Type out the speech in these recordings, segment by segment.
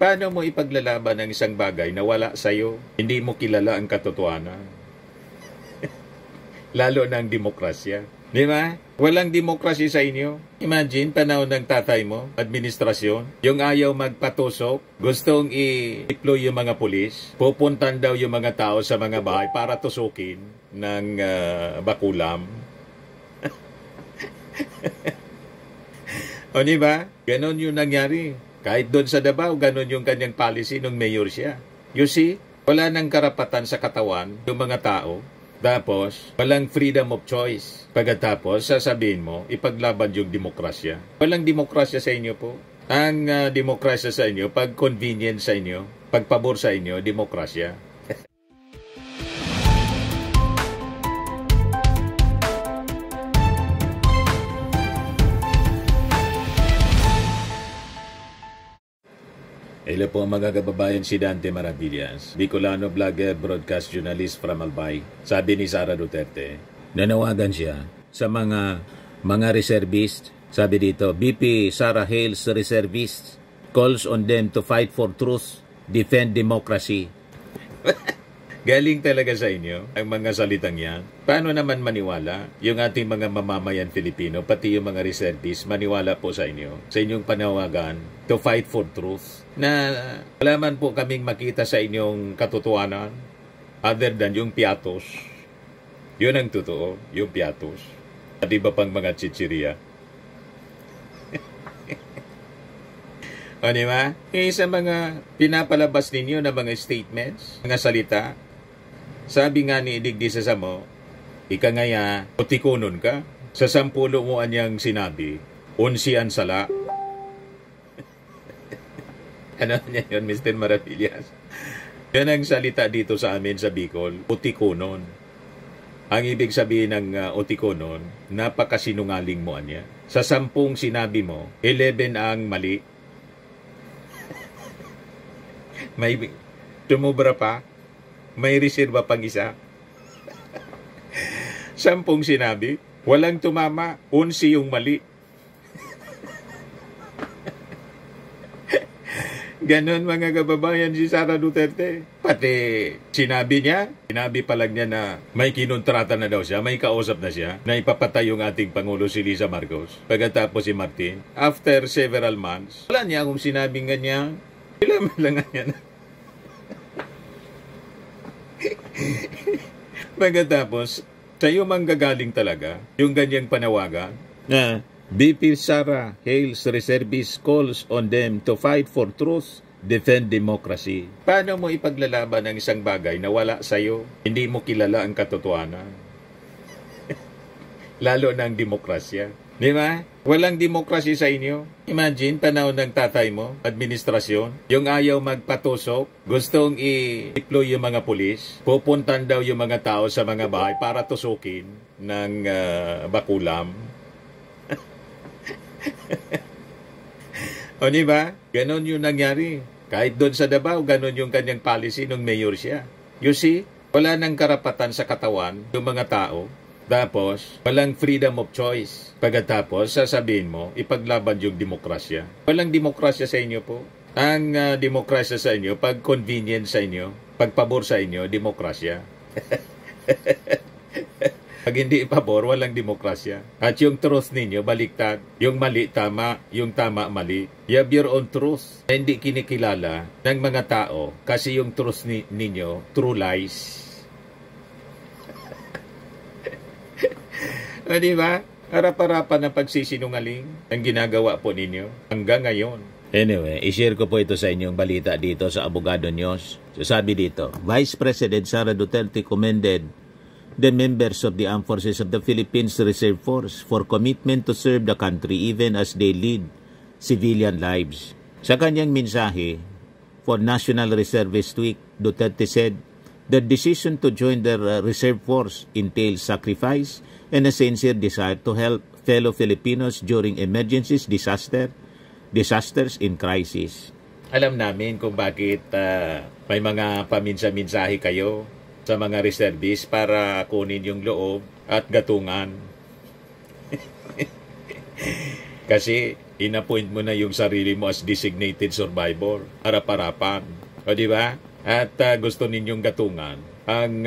Paano mo ipaglalaban ang isang bagay na wala sa'yo? Hindi mo kilala ang katotohanan. Lalo na ang demokrasya. Di ba? Walang demokrasya sa inyo. Imagine, panahon ng tatay mo, administrasyon, yung ayaw magpatusok, gustong i-deploy yung mga pulis, pupuntan daw yung mga tao sa mga bahay para tusukin ng bakulam. O di ba? Ganon yung nangyari. Kahit doon sa Davao, ganon yung kanyang policy nung mayor siya. You see, wala nang karapatan sa katawan yung mga tao. Tapos, walang freedom of choice. Pagkatapos, sasabihin mo, ipaglaban yung demokrasya. Walang demokrasya sa inyo po. Ang demokrasya sa inyo, pag convenient sa inyo, pag pabor sa inyo, demokrasya. Hello po mga kababayan, si Dante Maravillas, Bicolano vlogger, broadcast journalist from Albay. Sabi ni Sara Duterte, nanawagan siya sa mga reservist. Sabi dito, BP Sara hails reservists, calls on them to fight for truth, defend democracy. Galing talaga sa inyo ang mga salitang yan. Paano naman maniwala yung ating mga mamamayan Filipino, pati yung mga reservists, maniwala po sa inyo, sa inyong panawagan to fight for truth, na wala man po kaming makita sa inyong katotohanan other than yung piatos. Yun ang totoo, yung piatos. At iba pang mga chichirya. O diba? Sa mga pinapalabas ninyo na mga statements, mga salita, sabi nga ni Digdi sa Samo, ika ngaya, utikunon ka, sa 10 mo anyang sinabi, 11 ang sala. Ano niya yun, Mr. Maravillas? Yan ang salita dito sa amin sa Bicol, utikunon. Ang ibig sabihin ng utikunon, napakasinungaling mo anya. Sa 10 sinabi mo, 11 ang mali. May tumubra pa, may reserva pang isa. 10 sinabi, walang tumama, 11 yung mali. Ganon mga kababayan si Sara Duterte. Pati sinabi pa lang niya na may kinontrata na daw siya, may kausap na siya, na ipapatay yung ating Pangulo si Liza Marcos. Pagkatapos si Martin, after several months, wala niya akong sinabing ganyan. Ilan lang yan. Pagkatapos, sa'yo manggagaling talaga yung ganyang panawagan na BP Sara hails reservists, calls on them to fight for truth, defend democracy. Paano mo ipaglalaban ang isang bagay na wala sa'yo? Hindi mo kilala ang katotohanan. Lalo na ang demokrasya. Di ba? Walang demokrasya sa inyo. Imagine, panahon ng tatay mo, administrasyon, yung ayaw magpatusok, gustong i-deploy yung mga pulis, pupuntan daw yung mga tao sa mga bahay para tusukin ng bakulam. O diba? Ganon yung nangyari. Kahit doon sa Davao, ganon yung kanyang policy nung mayor siya. You see, wala nang karapatan sa katawan yung mga tao. Tapos, walang freedom of choice. Pagkatapos, sasabihin mo, ipaglaban yung demokrasya. Walang demokrasya sa inyo po. Ang demokrasya sa inyo, pag convenient sa inyo, pag pabor sa inyo, demokrasya. Pag hindi pabor, walang demokrasya. At yung truth ninyo, baliktad. Yung mali, tama. Yung tama, mali. You have your own truth. Hindi kinikilala ng mga tao kasi yung truth ninyo, true lies. O diba? Harap-harapan ng pagsisinungaling ang ginagawa po ninyo hanggang ngayon. Anyway, i-share ko po ito sa inyong balita dito sa Abogado News. So, sabi dito, Vice President Sara Duterte commended the members of the Armed Forces of the Philippines Reserve Force for commitment to serve the country even as they lead civilian lives. Sa kanyang mensahe for National Reservist Week, Duterte said, the decision to join the Reserve Force entails sacrifice and a sincere desire to help fellow Filipinos during emergencies, disasters, in crisis. Alam namin kung bakit may mga paminsa-minsahe kayo sa mga reservists para kunin yung loob at gatungan. Kasi Inappoint mo na yung sarili mo as designated survivor. Harap-harapan. O di ba? At gusto ninyong gatungan ang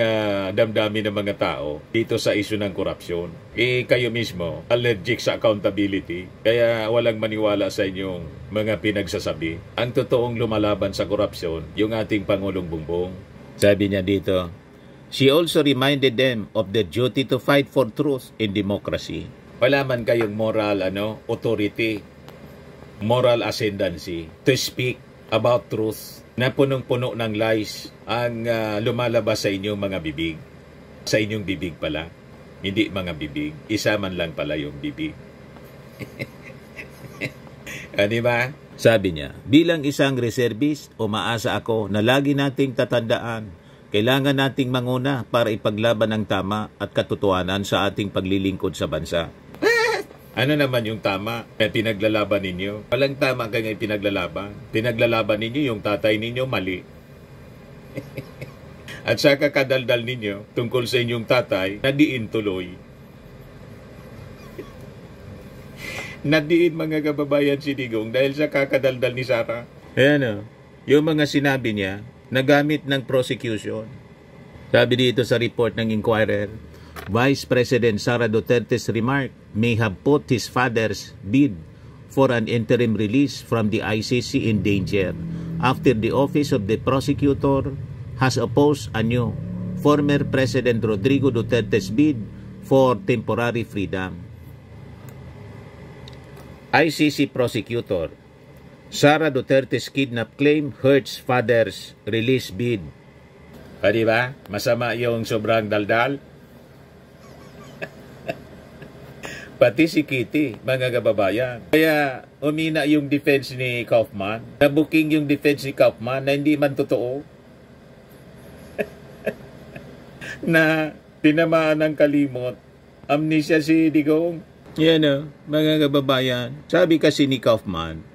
damdamin ng mga tao dito sa isyu ng korupsyon. Kayo mismo, allergic sa accountability, kaya walang maniwala sa inyong mga pinagsasabi. Ang totoong lumalaban sa korupsyon, yung ating Pangulong Bongbong. Sabi niya dito, she also reminded them of the duty to fight for truth in democracy. Wala man kayong moral authority, moral ascendancy to speak about truth na punong-puno ng lies ang lumalabas sa inyong mga bibig. Sa inyong bibig pala. Hindi mga bibig. Isa man lang pala yung bibig. Di ba? Sabi niya, bilang isang reservist, umaasa ako na lagi nating tatandaan, kailangan nating manguna para ipaglaban ang tama at katotohanan sa ating paglilingkod sa bansa. Ano naman yung tama na pinaglalaban ninyo? Walang tama kaya pinaglalaban. Pinaglalaban ninyo yung tatay ninyo mali. At sa kakadaldal ninyo tungkol sa inyong tatay, nadiin tuloy. Nadiin mga kababayan si Digong dahil sa kakadaldal ni Sara. Ayan yung mga sinabi niya, nagamit ng prosecution. Sabi dito sa report ng Inquirer, Vice President Sara Duterte's remark may have put his father's bid for an interim release from the ICC in danger after the office of the prosecutor has opposed anew former President Rodrigo Duterte's bid for temporary freedom. ICC prosecutor Sara Duterte's kidnap claim hurts father's release bid. Diba? Masama yung sobrang daldal. Pati si Kitty, mga kababayan. Kaya umina yung defense ni Kaufman. Nabuking yung defense ni Kaufman na hindi man totoo. Na tinamaan ng kalimot. Amnesia si Digong. Yan mga kababayan. Sabi kasi ni Kaufman,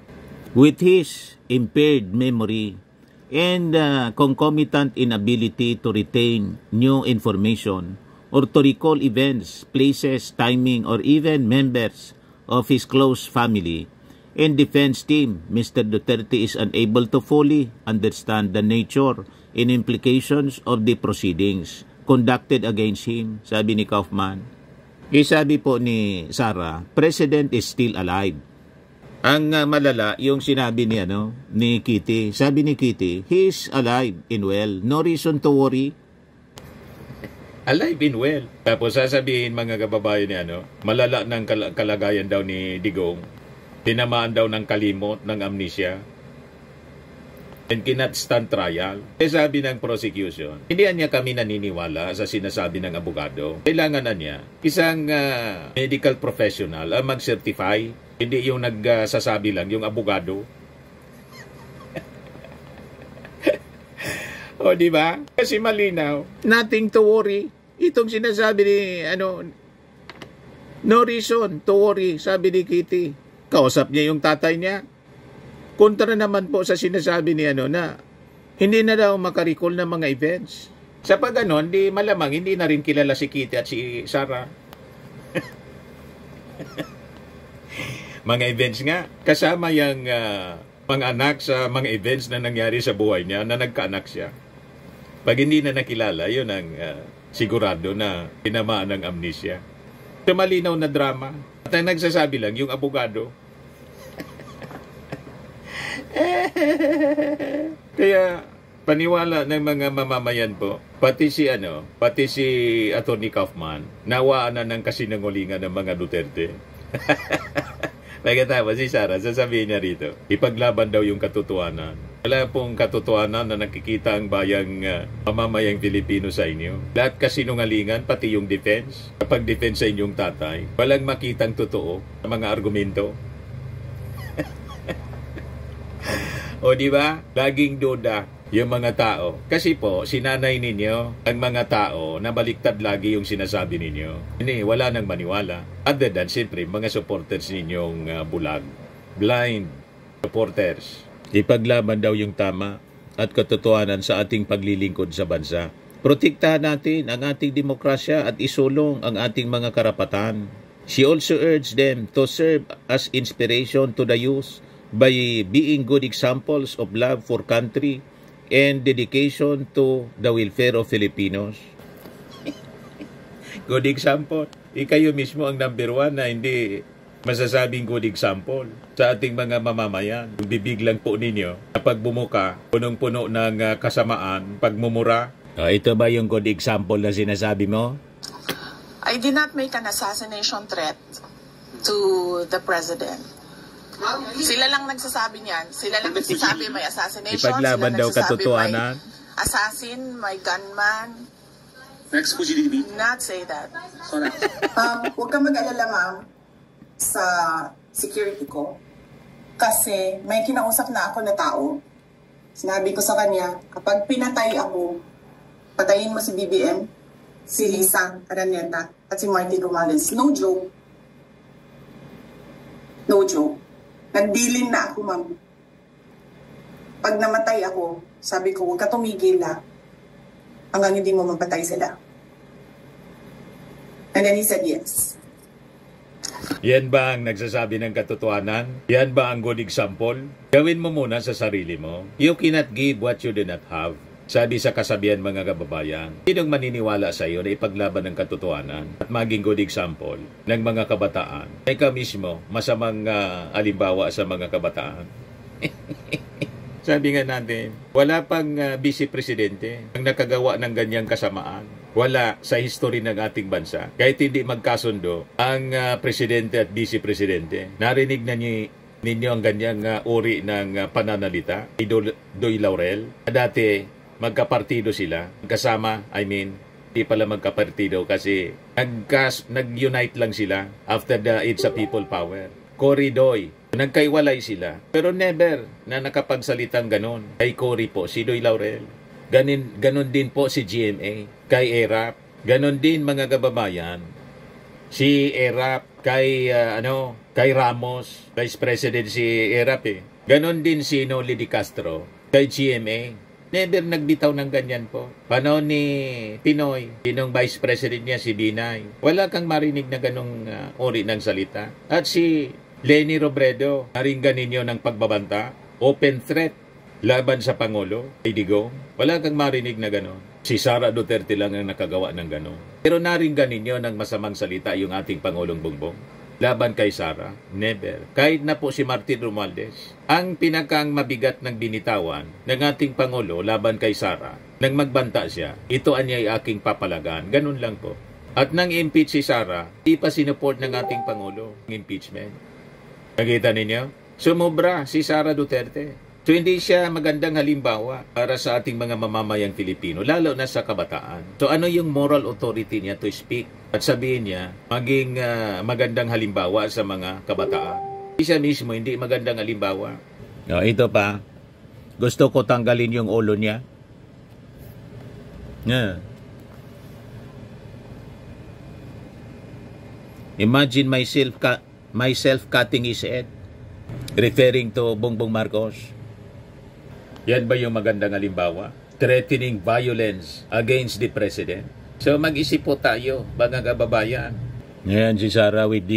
with his impaired memory and concomitant inability to retain new information, or to recall events, places, timing, or even members of his close family and defense team, Mr. Duterte is unable to fully understand the nature and implications of the proceedings conducted against him, sabi ni Kaufman. Sabi po ni Sara, President is still alive. Ang malala, yung sinabi ni, ni Kitty, sabi ni Kitty, he is alive and well. No reason to worry. Alive and well. Tapos sasabihin mga kababayan ni malala ng kalagayan daw ni Digong. Tinamaan daw ng kalimot, ng amnesia. And cannot stand trial. Sabi ng prosecution, hindi niya kami naniniwala sa sinasabi ng abogado. Kailangan na niya isang medical professional ang mag-certify. Hindi yung nagsasabi lang, yung abogado. O, di ba? Kasi malinaw. Nothing to worry. Itong sinasabi ni, no reason to worry, sabi ni Kitty. Kausap niya yung tatay niya. Kontra naman po sa sinasabi ni, na hindi na daw makarecall ng mga events. Sa pag-ganon, di malamang hindi na rin kilala si Kitty at si Sara. Mga events nga, kasama yung mga anak sa mga events na nangyari sa buhay niya na nagkaanak siya. Pag hindi na nakilala, yun ang sigurado na tinamaan ng amnesia. Sa malinaw na drama. At ang nagsasabi lang, yung abogado. Kaya, paniwala ng mga mamamayan po, pati si Atty. Kaufman, nawaan na ng kasinungalingan ng mga Duterte. Pagkatapos si Sara, sasabihin niya rito, ipaglaban daw yung katotohanan. Wala pong katotohanan na nakikita ang bayang mamamayang Pilipino sa inyo. Lahat kasinungalingan, pati yung defense. Kapag defense sa inyong tatay, walang makitang totoo sa mga argumento. O di ba? Laging duda yung mga tao. Kasi po, sinanay ninyo ang mga tao na baliktad lagi yung sinasabi ninyo. Hindi, wala nang maniwala. Other than, siyempre, mga supporters ninyong bulag. Blind supporters. Ipaglaban daw yung tama at katotohanan sa ating paglilingkod sa bansa. Protektahan natin ang ating demokrasya at isulong ang ating mga karapatan. She also urged them to serve as inspiration to the youth by being good examples of love for country and dedication to the welfare of Filipinos. Good example. Kayo mismo ang number 1 na hindi masasabing good example sa ating mga mamamayan. Bibig lang po ninyo kapag bumuka, punong-puno ng kasamaan, pagmumura. Ito ba yung good example na sinasabi mo? I did not make an assassination threat to the president. Sila lang nagsasabi niyan. Sila lang nagsasabi may assassination. Ipaglaban daw katotohanan. Assassin, my gunman. Next, would you not say that. Huwag kang mag-alala, ma'am, sa security ko. Kasi may kinausap na ako na tao. Sinabi ko sa kanya, kapag pinatay ako, patayin mo si BBM, si Lisa Araneta, at si Martin Romales. No joke. No joke. Nagbilin na ako, ma'am. Pag namatay ako, sabi ko, huwag ka tumigil hanggang hindi mo mapatay sila. And then he said yes. Yan ba ang nagsasabi ng katotohanan? Yan ba ang good example? Gawin mo muna sa sarili mo. You cannot give what you do not have. Sabi sa kasabihan mga kababayan, sinong maniniwala sa iyo na ipaglaban ng katotohanan at maging good example ng mga kabataan? Ikaw mismo, masamang alimbawa sa mga kabataan. Sabi nga natin, wala pang vice presidente ang nakagawa ng ganyang kasamaan. Wala sa history ng ating bansa. Kahit hindi magkasundo ang presidente at vice presidente. Narinig na ninyo ang ganyang uri ng pananalita. Doy Laurel. Dati, magkapartido sila. Kasama, hindi pala magkapartido kasi nag-unite lang sila after the It's a People Power. Cory Doy. Nagkaiwalay sila. Pero never na nakapagsalitang ganon. Kay Cory po, si Doy Laurel. Ganon din po si GMA, kay ERAP. Ganon din mga kababayan. Si ERAP kay Ramos, Vice President si ERAP . Ganon din si Noli Di Castro kay GMA. Never nagbitaw ng ganyan po. Panahon ni Pinoy, sinong Vice President niya si Binay. Wala kang marinig na ganong uri ng salita. At si Leni Robredo, naringgan ninyo ng pagbabanta, open threat laban sa Pangulo, kay Digong. Wala kang marinig na gano'n. Si Sara Duterte lang ang nakagawa ng gano'n. Pero naringgan ninyo ng masamang salita yung ating Pangulong Bongbong. Laban kay Sara, never. Kahit na po si Martin Romualdez, ang pinakang mabigat ng binitawan ng ating Pangulo laban kay Sara, nang magbanta siya, ito anyay aking papalagan. Ganun lang po. At nang impeach si Sara, di pa sinuport ng ating Pangulo ng impeachment. Nakita ninyo? Sumobra si Sara Duterte. So hindi siya magandang halimbawa para sa ating mga mamamayang Pilipino, lalo na sa kabataan. So ano yung moral authority niya to speak at sabihin niya maging magandang halimbawa sa mga kabataan? Siya mismo hindi magandang halimbawa. Ito pa, gusto ko tanggalin yung ulo niya. Imagine myself cutting his head, referring to Bongbong Marcos. Yan ba yung magandang halimbawa? Threatening violence against the president. So mag-isip po tayo, mga kababayan. Ngayon si Sara with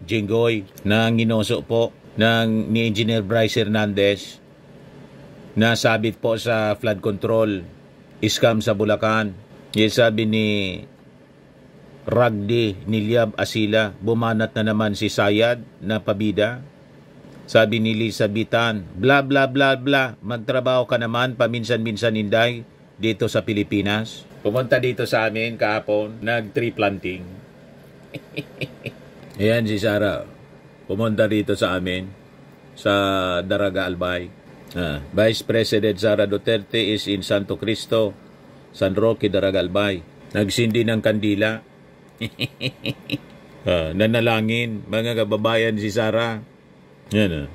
Jinggoy na nginoso po ni Engineer Bryce Hernandez na sabit po sa flood control scam sa Bulacan. Yung sabi ni Ragdi Nilyab Asila, bumanat na naman si Sayad na pabida. Sabi ni Lisa Bitan, bla bla bla bla, magtrabaho ka naman paminsan-minsan Inday dito sa Pilipinas. Pumunta dito sa amin kahapon, nag-tree planting. Ayan si Sara, pumunta dito sa amin, sa Daraga Albay. Vice President Sara Duterte is in Santo Cristo, San Roque, Daraga Albay. Nagsindi ng kandila. Nanalangin, mga kababayan si Sara. Yan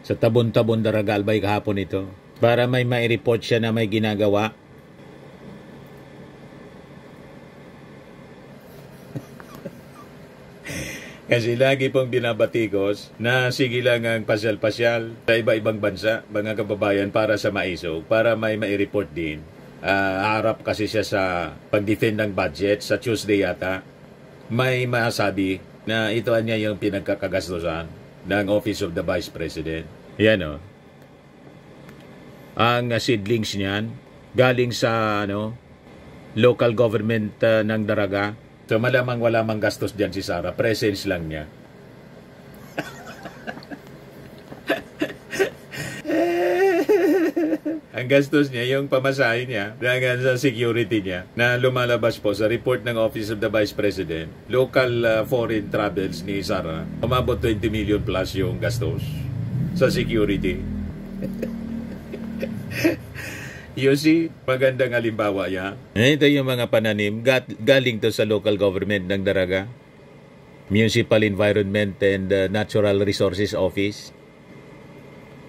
sa tabon-tabon Daraga Albay kahapon ito. Para may mai-report siya na may ginagawa. Kasi lagi pong binabatikos na sige lang ang pasyal-pasyal sa iba-ibang bansa, mga kababayan, para sa maisog, para may mai-report din harap kasi siya sa pag-defend ng budget sa Tuesday yata. May masabi na ito niya yung pinagkakagastusan ng Office of the Vice President. Yan o. Ang seedlings niyan galing sa local government ng Daraga. So malamang wala mang gastos dyan si Sara. Presence lang niya. Ang gastos niya, yung pamasahe niya, sa security niya, na lumalabas po sa report ng Office of the Vice President, local foreign travels ni Sara, umabot 20 million plus yung gastos sa security. You see, magandang halimbawa yan. Ito yung mga pananim, galing to sa local government ng Daraga, Municipal Environment and Natural Resources Office.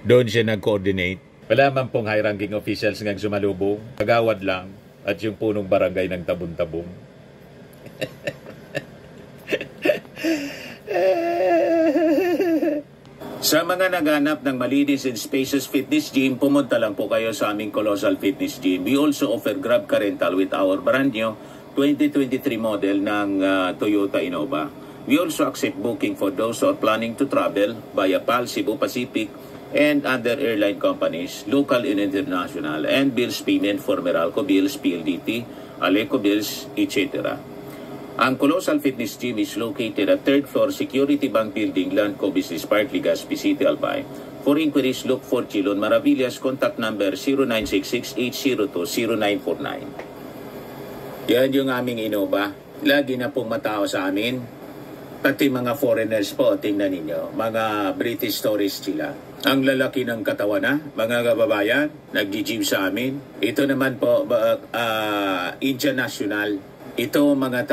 Doon siya nag-coordinate. Wala man pong high-ranking officials ngang sumalubong. Kagawad lang. At yung punong barangay ng Tabong-Tabong. Sa mga naghanap ng malinis and spacious fitness gym, pumunta lang po kayo sa aming Colossal Fitness Gym. We also offer Grab Car Rental with our brand new 2023 model ng Toyota Innova. We also accept booking for those who are planning to travel via PAL, Cebu Pacific, and other airline companies, local and international, and bills payment for Meralco Bills, PLDT, Aleco Bills, etc. Ang Colossal Fitness Gym is located at 3rd floor Security Bank Building, Landco Business Park, Legazpi City, Albay. For inquiries, look for Chilon Maravillas, contact number 0966-802-0949. Yan yung aming Innova. Lagi na pong matao sa amin. Pati mga foreigners po, tingnan ninyo, mga British tourists sila. Ang lalaki ng katawan na, mga kababayan, nag-gym sa amin. Ito naman po, Indian National. Ito mga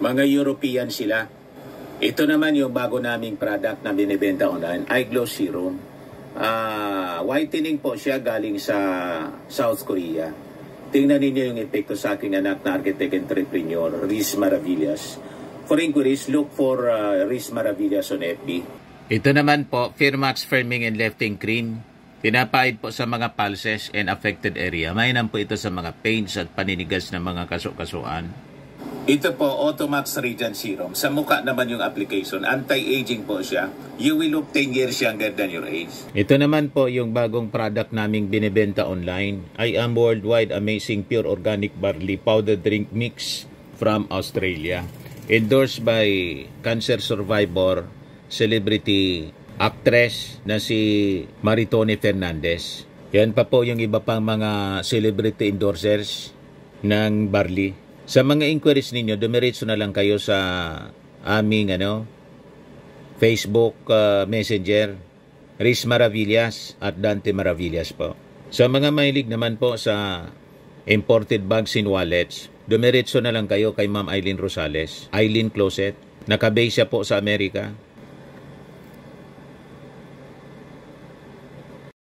mga European sila. Ito naman yung bago naming product na binibenta online, iGlow Serum. Whitening po siya galing sa South Korea. Tingnan ninyo yung epekto sa aking anak na architect entrepreneur, Riz Maravillas. For inquiries, look for Riz Maravillas on FB. Ito naman po, Firmax Firming and Lifting Cream. Pinapahid po sa mga pulses and affected area. Mainam po ito sa mga pains at paninigas ng mga kaso-kasuan. Ito po, Automax Radiant Serum. Sa mukha naman yung application. Anti-aging po siya. You will look 10 years younger than your age. Ito naman po yung bagong product naming binibenta online. I am Worldwide Amazing Pure Organic Barley Powder Drink Mix from Australia. Endorsed by cancer survivor, celebrity actress na si Maritone Fernandez. Yan pa po yung iba pang mga celebrity endorsers ng barley. Sa mga inquiries ninyo, dumiretso na lang kayo sa aming Facebook Messenger, Riz Maravillas at Dante Maravillas po. Sa mga mahilig naman po sa imported bags and wallets, dumiretso na lang kayo kay Ma'am Eileen Rosales, Eileen Closet. Nakabase siya po sa Amerika.